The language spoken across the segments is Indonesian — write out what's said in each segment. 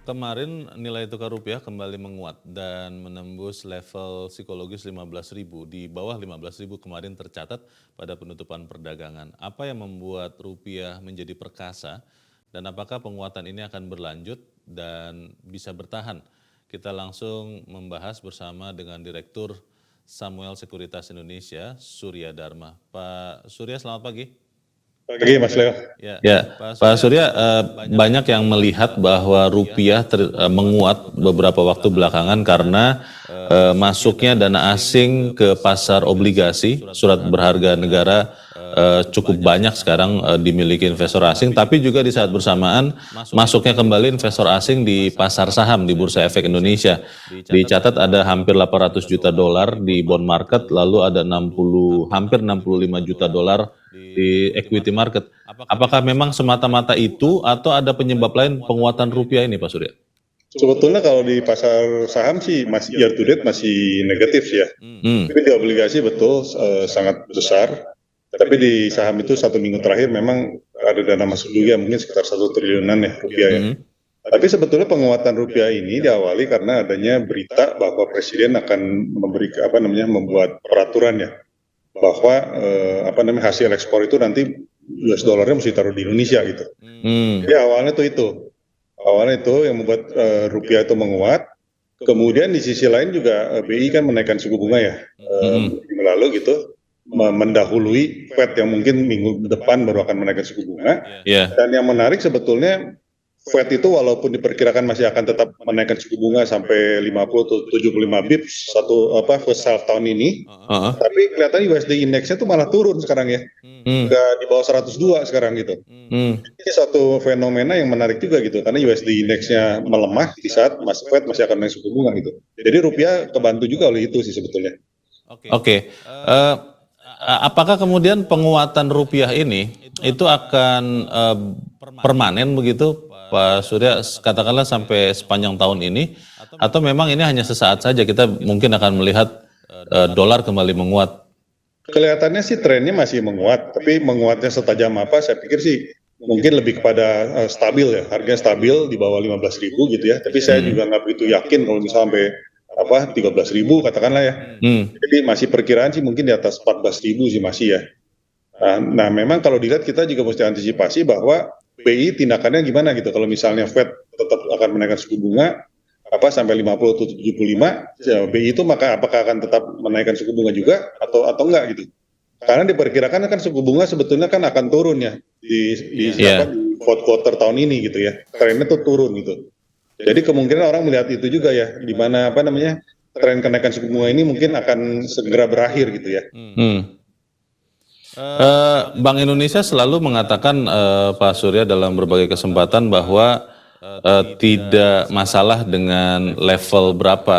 Kemarin nilai tukar rupiah kembali menguat dan menembus level psikologis 15.000. Di bawah 15.000 kemarin tercatat pada penutupan perdagangan. Apa yang membuat rupiah menjadi perkasa dan apakah penguatan ini akan berlanjut dan bisa bertahan? Kita langsung membahas bersama dengan Direktur Samuel Sekuritas Indonesia, Surya Dharma. Pak Surya, selamat pagi. Pagi Mas Leo. Ya, Pak Surya, banyak yang melihat bahwa rupiah menguat beberapa waktu belakangan karena masuknya dana asing ke pasar obligasi, surat berharga negara cukup banyak sekarang dimiliki investor asing, tapi juga di saat bersamaan masuknya kembali investor asing di pasar saham di Bursa Efek Indonesia. Dicatat ada hampir 800 juta dolar di bond market, lalu ada hampir 65 juta dolar di equity market. Apakah memang semata-mata itu atau ada penyebab lain penguatan rupiah ini, Pak Surya? Sebetulnya kalau di pasar saham sih masih year to date masih negatif sih ya. Tapi di obligasi betul sangat besar. Tapi di saham itu 1 minggu terakhir memang ada dana masuk juga mungkin sekitar 1 triliunan ya rupiah ya. Tapi sebetulnya penguatan rupiah ini diawali karena adanya berita bahwa presiden akan membuat peraturan ya bahwa hasil ekspor itu nanti US dollarnya mesti taruh di Indonesia gitu. Jadi awalnya itu yang membuat rupiah itu menguat. Kemudian di sisi lain juga BI kan menaikkan suku bunga ya minggu lalu gitu, mendahului Fed yang mungkin minggu depan baru akan menaikkan suku bunga. Dan yang menarik sebetulnya Fed itu walaupun diperkirakan masih akan tetap menaikkan suku bunga sampai 50 atau 75 bips first half tahun ini, tapi kelihatan USD indeksnya tuh malah turun sekarang ya, nggak di bawah 102 sekarang gitu. Ini satu fenomena yang menarik juga gitu, karena USD indeksnya melemah di saat Fed masih akan naik suku bunga gitu. Jadi rupiah kebantu juga oleh itu sih sebetulnya. Oke. Apakah kemudian penguatan rupiah ini itu akan permanen begitu, Pak Surya, katakanlah sampai sepanjang tahun ini, atau memang ini hanya sesaat saja kita mungkin akan melihat dolar kembali menguat? Kelihatannya sih trennya masih menguat, tapi menguatnya setajam apa saya pikir sih mungkin lebih kepada stabil ya, harganya stabil di bawah 15.000 gitu ya, tapi saya juga nggak begitu yakin kalau misalnya sampai 13.000 katakanlah ya. Jadi masih perkiraan sih mungkin di atas 14.000 sih masih ya. Nah memang kalau dilihat kita juga mesti antisipasi bahwa BI tindakannya gimana gitu, kalau misalnya Fed tetap akan menaikkan suku bunga sampai 50 atau 75, ya, BI itu maka apakah akan tetap menaikkan suku bunga juga atau enggak gitu. Karena diperkirakan kan suku bunga sebetulnya kan akan turun ya di fourth quarter tahun ini gitu ya. Trennya tuh turun gitu. Jadi kemungkinan orang melihat itu juga ya, di mana tren kenaikan suku bunga ini mungkin akan segera berakhir gitu ya. Bank Indonesia selalu mengatakan, Pak Surya, dalam berbagai kesempatan bahwa tidak masalah dengan level berapa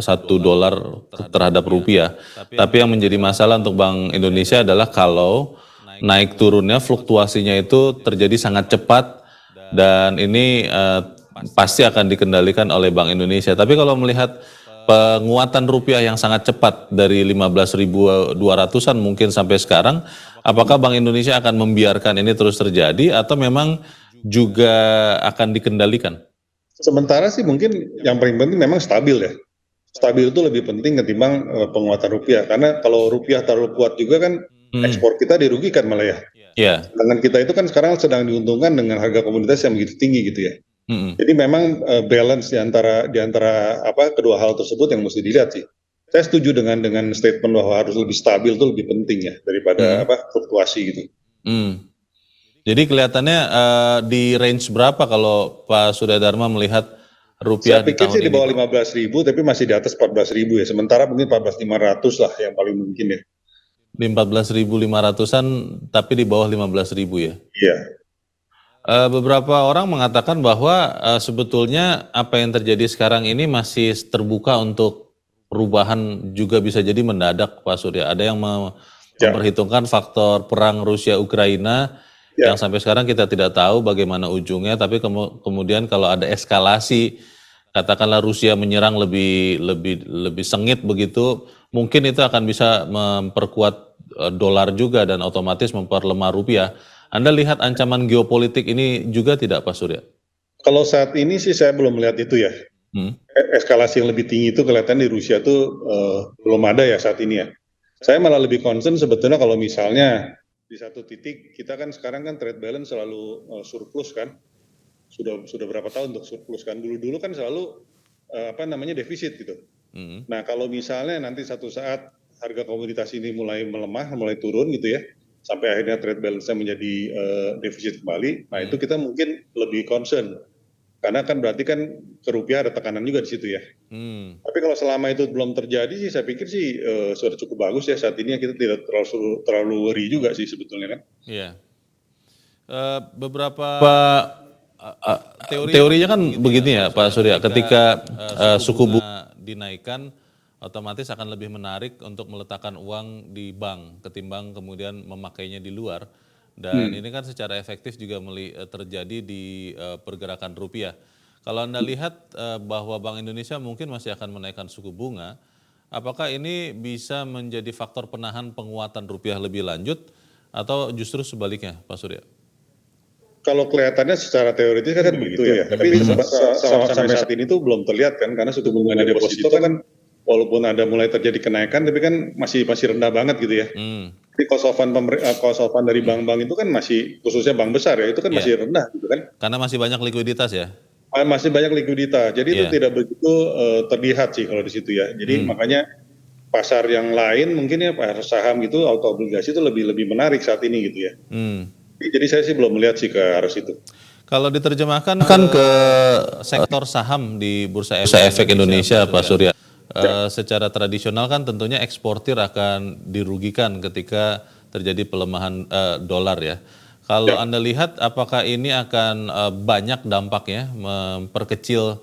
$1 terhadap rupiah. Tapi yang menjadi masalah untuk Bank Indonesia adalah kalau naik turunnya, fluktuasinya itu terjadi sangat cepat dan ini pasti akan dikendalikan oleh Bank Indonesia. Tapi kalau melihat penguatan rupiah yang sangat cepat dari 15.200-an mungkin sampai sekarang, apakah Bank Indonesia akan membiarkan ini terus terjadi atau memang juga akan dikendalikan? Sementara sih mungkin yang paling penting memang stabil ya. Stabil itu lebih penting ketimbang penguatan rupiah, karena kalau rupiah terlalu kuat juga kan ekspor kita dirugikan malah ya. Sedangkan kita itu kan sekarang sedang diuntungkan dengan harga komoditas yang begitu tinggi gitu ya. Jadi memang balance di antara kedua hal tersebut yang mesti dilihat sih. Saya setuju dengan statement bahwa harus lebih stabil itu lebih penting ya daripada fluktuasi gitu. Jadi kelihatannya di range berapa kalau Pak Surya Dharma melihat rupiah di tahun ini? Saya pikir sih di bawah 15.000 tapi masih di atas 14.000 ya. Sementara mungkin 14.500 lah yang paling mungkin ya. Di 14.500-an tapi di bawah 15.000 ya? Iya. Beberapa orang mengatakan bahwa sebetulnya apa yang terjadi sekarang ini masih terbuka untuk perubahan, juga bisa jadi mendadak, Pak Surya. Ada yang memperhitungkan faktor perang Rusia-Ukraina yang sampai sekarang kita tidak tahu bagaimana ujungnya, tapi kemudian kalau ada eskalasi, katakanlah Rusia menyerang lebih sengit begitu, mungkin itu akan bisa memperkuat dolar juga dan otomatis memperlemah rupiah. Anda lihat ancaman geopolitik ini juga tidak, Pak Surya? Kalau saat ini sih saya belum melihat itu ya. Hmm. Eskalasi yang lebih tinggi itu kelihatan di Rusia tuh belum ada ya saat ini ya. Saya malah lebih concern sebetulnya kalau misalnya di satu titik kita kan sekarang kan trade balance selalu surplus kan. Sudah berapa tahun untuk surplus kan. Dulu-dulu kan selalu defisit gitu. Nah, kalau misalnya nanti satu saat harga komoditas ini mulai melemah, mulai turun gitu ya, sampai akhirnya trade balance-nya menjadi defisit kembali, nah itu kita mungkin lebih concern. Karena kan berarti kan ke rupiah ada tekanan juga di situ ya. Tapi kalau selama itu belum terjadi sih, saya pikir sih sudah cukup bagus ya saat ini, kita tidak terlalu worry juga sih sebetulnya kan. Iya. Beberapa teorinya kan begini ya Pak Surya, ketika suku bunga dinaikkan, otomatis akan lebih menarik untuk meletakkan uang di bank ketimbang kemudian memakainya di luar. Dan ini kan secara efektif juga terjadi di pergerakan rupiah. Kalau Anda lihat bahwa Bank Indonesia mungkin masih akan menaikkan suku bunga, apakah ini bisa menjadi faktor penahan penguatan rupiah lebih lanjut atau justru sebaliknya Pak Surya? Kalau kelihatannya secara teoritis kan begitu ya, tapi sampai saat ini tuh belum terlihat kan, karena suku bunga deposito kan walaupun ada mulai terjadi kenaikan, tapi kan masih rendah banget gitu ya. Jadi cost of fund dari bank-bank itu kan masih, khususnya bank besar ya, itu kan masih rendah gitu kan. Karena masih banyak likuiditas ya? Masih banyak likuiditas, jadi itu tidak begitu terlihat sih kalau di situ ya. Jadi makanya pasar yang lain mungkin ya pasar saham gitu, auto obligasi itu lebih menarik saat ini gitu ya. Jadi saya sih belum melihat sih ke arah situ. Kalau diterjemahkan ke sektor saham di Bursa Efek Indonesia, Pak Surya, secara tradisional kan tentunya eksportir akan dirugikan ketika terjadi pelemahan dolar ya. Kalau Anda lihat, apakah ini akan banyak dampaknya memperkecil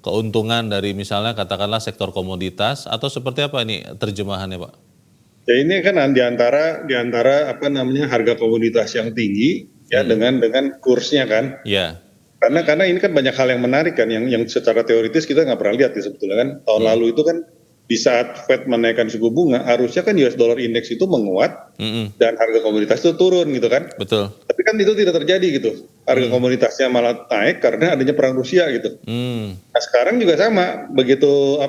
keuntungan dari misalnya katakanlah sektor komoditas, atau seperti apa ini terjemahannya Pak? Ya ini kan di antara harga komoditas yang tinggi ya dengan kursnya kan. Iya. Karena ini kan banyak hal yang menarik kan, yang secara teoritis kita nggak pernah lihat ya sebetulnya kan. Tahun lalu itu kan di saat Fed menaikkan suku bunga, harusnya kan US dollar index itu menguat dan harga komoditas itu turun gitu kan. Betul. Tapi kan itu tidak terjadi gitu. Harga komoditasnya malah naik karena adanya perang Rusia gitu. Nah sekarang juga sama, begitu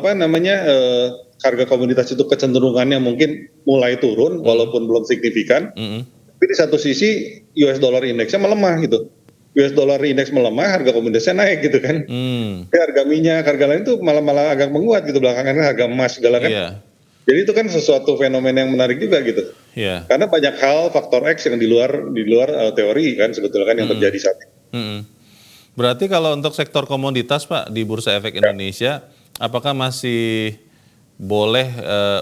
harga komoditas itu kecenderungannya mungkin mulai turun walaupun belum signifikan. Tapi di satu sisi US dollar indeksnya melemah gitu. US dollar indeks melemah, harga komoditasnya naik gitu kan. Harga minyak, harga lain itu malah agak menguat gitu belakangan, harga emas segala kan. Jadi itu kan sesuatu fenomena yang menarik juga gitu. Karena banyak hal faktor X yang di luar teori kan sebetulnya kan yang terjadi saat ini. Berarti kalau untuk sektor komoditas Pak di Bursa Efek Indonesia, apakah masih boleh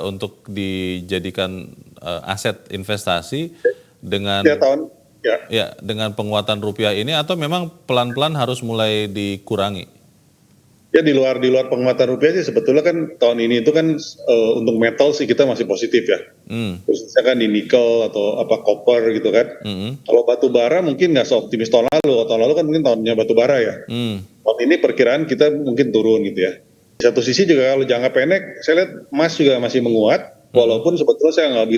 untuk dijadikan aset investasi dengan dengan penguatan rupiah ini, atau memang pelan-pelan harus mulai dikurangi? Ya di luar penguatan rupiah sih sebetulnya kan tahun ini itu kan untuk metal sih kita masih positif ya. Khususnya kan di nikel atau copper gitu kan. Kalau batu bara mungkin nggak seoptimis tahun lalu. Tahun lalu kan mungkin tahunnya batu bara ya. Tahun ini perkiraan kita mungkin turun gitu ya. Di satu sisi juga kalau jangka pendek saya lihat emas juga masih menguat. Walaupun sebetulnya saya nggak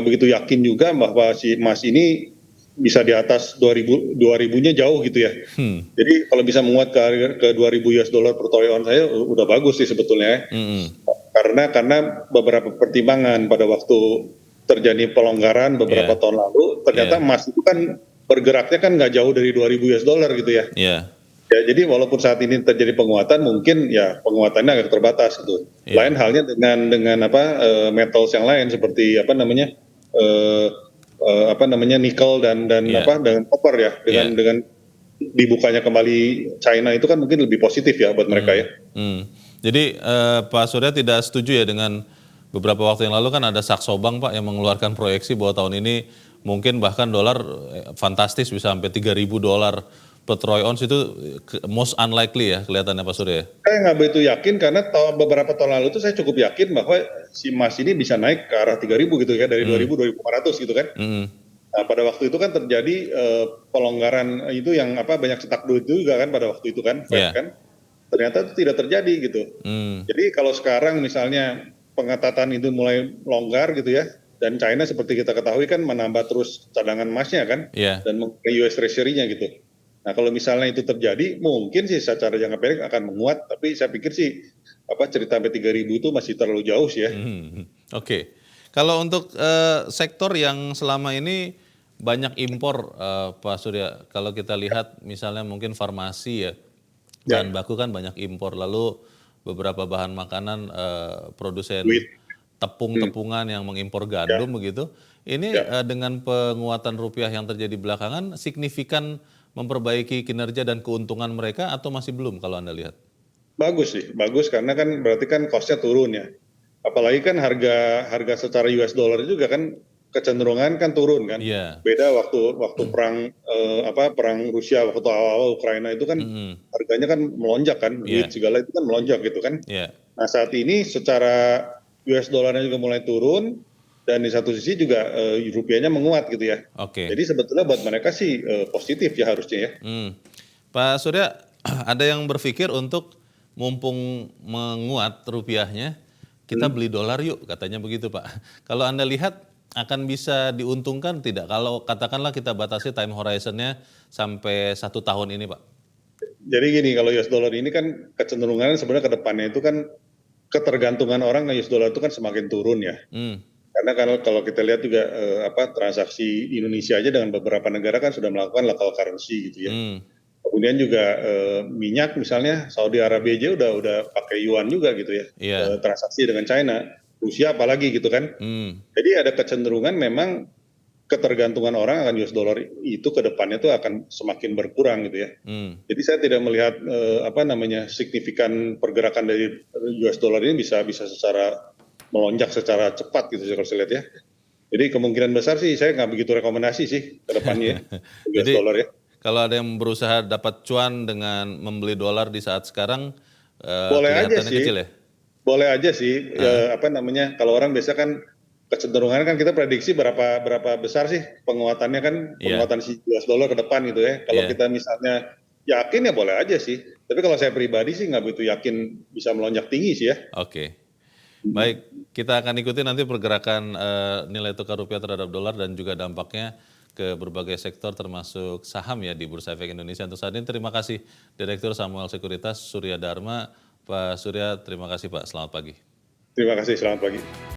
begitu yakin juga bahwa si emas ini bisa di atas 2000-nya jauh gitu ya. Jadi kalau bisa menguat ke 2000 US dollar per troy ounce saya udah bagus sih sebetulnya. Karena beberapa pertimbangan pada waktu terjadi pelonggaran beberapa tahun lalu, ternyata emas itu kan bergeraknya kan nggak jauh dari 2000 US dollar gitu ya. Ya, jadi walaupun saat ini terjadi penguatan, mungkin ya penguatannya agak terbatas gitu. Lain halnya dengan metals yang lain seperti nikel dan copper ya, dengan dibukanya kembali China itu kan mungkin lebih positif ya buat mereka ya. Jadi Pak Surya tidak setuju ya dengan beberapa waktu yang lalu kan ada Saxo Bank Pak yang mengeluarkan proyeksi bahwa tahun ini mungkin bahkan dolar fantastis bisa sampai 3.000 dolar per troy ounce, itu most unlikely ya kelihatannya Pak Surya. Saya nggak begitu yakin karena beberapa tahun lalu itu saya cukup yakin bahwa si emas ini bisa naik ke arah 3.000 gitu ya, dari 2.000 2.500 gitu kan. Nah, pada waktu itu kan terjadi pelonggaran itu yang banyak cetak duit juga kan pada waktu itu kan, kan ternyata itu tidak terjadi gitu. Jadi kalau sekarang misalnya pengetatan itu mulai longgar gitu ya, dan China seperti kita ketahui kan menambah terus cadangan emasnya kan, dan US Treasury-nya gitu. Nah, kalau misalnya itu terjadi, mungkin sih secara jangka pendek akan menguat, tapi saya pikir sih cerita sampai 3.000 itu masih terlalu jauh sih ya. Oke. Kalau untuk sektor yang selama ini banyak impor, Pak Surya, kalau kita lihat misalnya mungkin farmasi ya, bahan baku kan banyak impor, lalu beberapa bahan makanan produsen Duit. tepung-tepungan yang mengimpor Ya, gandum begitu, ini ya. dengan penguatan rupiah yang terjadi belakangan signifikan memperbaiki kinerja dan keuntungan mereka atau masih belum kalau Anda lihat? Bagus sih, bagus karena kan berarti kan cost-nya turun ya. Apalagi kan harga harga secara US dollar juga kan kecenderungan kan turun kan. Iya. Beda waktu perang perang Rusia waktu awal-awal Ukraina itu kan Mhm. harganya kan melonjak kan, duit Iya, segala itu kan melonjak gitu kan. iya. Nah, saat ini secara US dollarnya juga mulai turun dan di satu sisi juga rupiahnya menguat gitu ya. Oke. Jadi sebetulnya buat mereka sih positif ya harusnya ya. Pak Surya, ada yang berpikir untuk mumpung menguat rupiahnya, kita Hmm. beli dolar yuk, katanya begitu Pak. Kalau Anda lihat akan bisa diuntungkan tidak kalau katakanlah kita batasi time horizon-nya sampai 1 tahun ini Pak? Jadi gini, kalau US dollar ini kan kecenderungan sebenarnya ke depannya itu kan ketergantungan orang ke US dollar itu kan semakin turun ya. Hmm, Karena kalau kita lihat juga transaksi Indonesia aja dengan beberapa negara kan sudah melakukan local currency gitu ya. hmm, Kemudian juga minyak misalnya Saudi Arabia aja udah pakai yuan juga gitu ya. iya, Transaksi dengan China, Rusia apalagi gitu kan. hmm, Jadi ada kecenderungan memang ketergantungan orang akan US dollar itu ke depannya tuh akan semakin berkurang gitu ya. hmm, Jadi saya tidak melihat signifikan pergerakan dari US dollar ini bisa bisa secara melonjak secara cepat gitu kalau saya lihat ya. Jadi kemungkinan besar sih saya nggak begitu rekomendasi sih ke depannya ya, US Jadi dollar ya. kalau ada yang berusaha dapat cuan dengan membeli dolar di saat sekarang, Boleh aja kelihatannya kecil sih, ya? boleh aja sih. Heeh, Kalau orang biasa kan kecenderungan kan kita prediksi berapa berapa besar sih penguatannya kan iya, penguatan si US dollar ke depan gitu ya. Kalau iya, kita misalnya yakin ya boleh aja sih. Tapi kalau saya pribadi sih nggak begitu yakin bisa melonjak tinggi sih ya. oke. Baik, kita akan ikuti nanti pergerakan nilai tukar rupiah terhadap dolar dan juga dampaknya ke berbagai sektor termasuk saham ya di Bursa Efek Indonesia. Untuk saat ini terima kasih Direktur Samuel Sekuritas Surya Dharma. Pak Surya, terima kasih Pak. Selamat pagi. Terima kasih, selamat pagi.